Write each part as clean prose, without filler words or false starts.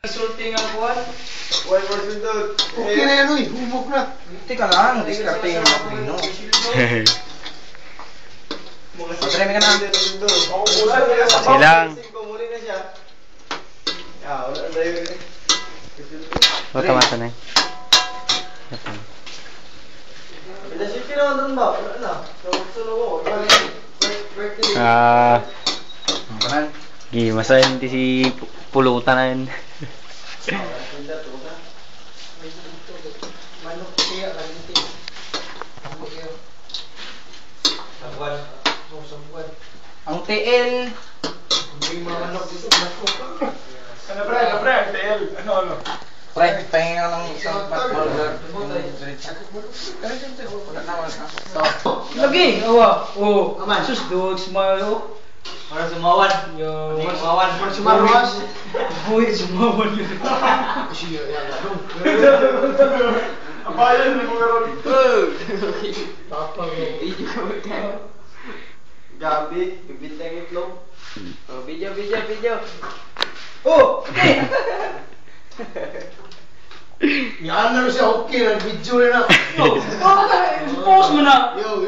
Sulting ang kuwan. 1% doon. Okay na yan, uy. Humok na. Teka lang, diskarte yung mga pino. Patremi ka na. Silang. Muli na siya. Wala na yun. O, tamata na eh. Pinasipin naman doon ba? Wala na. Sulo mo. Gimasahin di si pulutan na yun. Manok siya, kalinti. Sabuan. Sabuan. Ang TL. Hindi mga manok dito. Ano pre? TL. Ano? Pre, pahinga lang isang burger. Lagi, awa. Oh, sus dog smile. Para sumawan. Yo, Sumawan. Sumawas. Boy, sumawan yun. Siya, yan. Abayan ni mga ron. Papa, Gabi, bibit lang itlog. Video. Oh, okay. yan na siya, okay na. Video na. Pause mo na. Yo.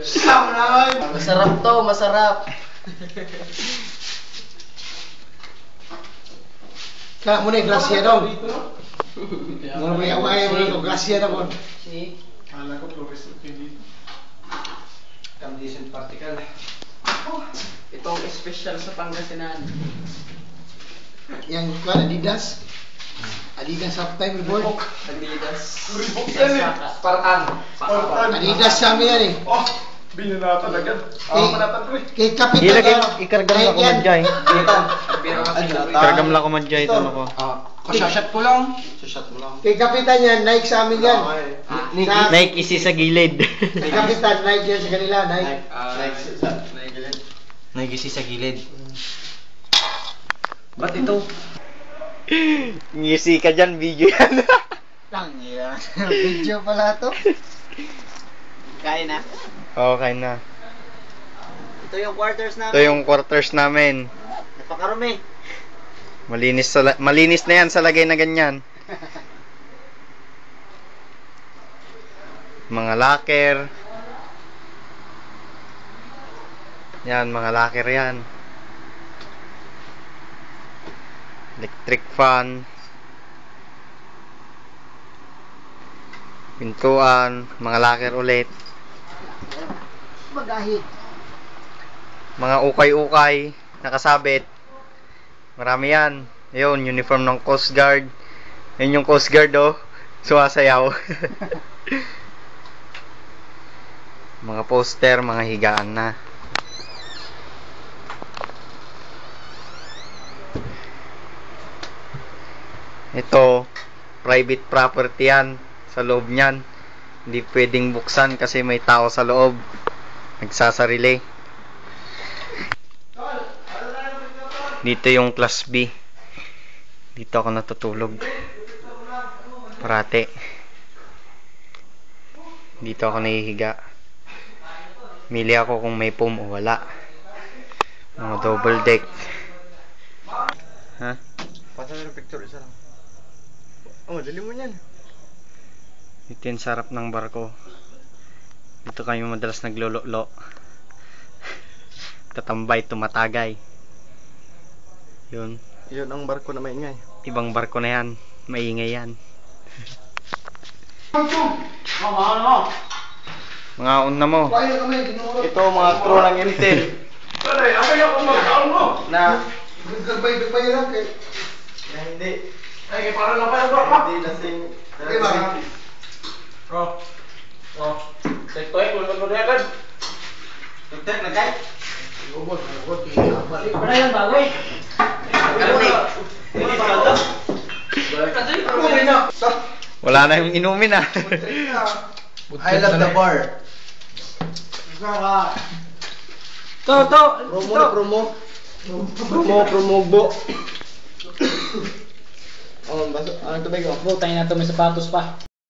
Siyam na. Masarap to, masarap. Kaya mo na yung glasya daw. Muna mo yung away mo yung glasya daw. Si Kala ko professor hindi. Condition particle. itong special sa Pangasinan. Yang kuan Adidas. Adidas halftime report. Adidas. Reebok yan eh. Spartan. Adidas sa amin yan eh. Oh, binanatan agad. Manatan ko eh. Kay kapitan Ikargam lang ko madjay. Ikargam lang ko madjay ito ako. Shot ko lang. Kay kapitan yan, Nike sa amin yan. Nike isi sa gilid. Kay kapitan, Nike yan sa kanila, Nike. Nike isi sa gilid. Ba't ito? Ngisi ka dyan, video yan. Tangina. Video pala to. Kain na. Okay na. Ito yung quarters Ito yung quarters namin. Napakarumi. Malinis na yan sa lagay na ganyan. Mga locker. Yan, mga locker yan. Electric fan. Pintuan, mga locker ulit. Magahi. Mga ukay-ukay, nakasabit. Marami yan. Ayun, uniform ng Coast Guard. Ayun yung Coast Guard oh. Sumasayaw. Mga poster, mga higaan na. Ito, private property yan. Sa loob niyan. Hindi pwedeng buksan kasi may tao sa loob. Nagsasarili. Dito yung class B. Dito ako natutulog. Parate. Dito ako nahihiga. Mili ako kung may foam o wala. Mga double deck. Ha? Pasa na picture isa lang. Oh, dali mo yan. Dito yung sarap ng barko. Dito kami madalas naglolo-lo. Tatambay, tumatagay. Yun. Yun ang barko na maingay. Ibang barko na yan. Maingay yan. Mga una mo. Ito mga crew ng Intel. Pare, ako yung kumakaon mo. Na Gagabay lang kay. hindi. Ay, para na pa ba? Hindi lasing. Okay ba? Sektoy, kung ano na agad. Tek na kay. Ubod. Para yan bagoy. Wala na yung inumin ah. I love the bar. Promo. Oh, baso. Ano tubig oh? Bro, tayo na ito may sapatos pa.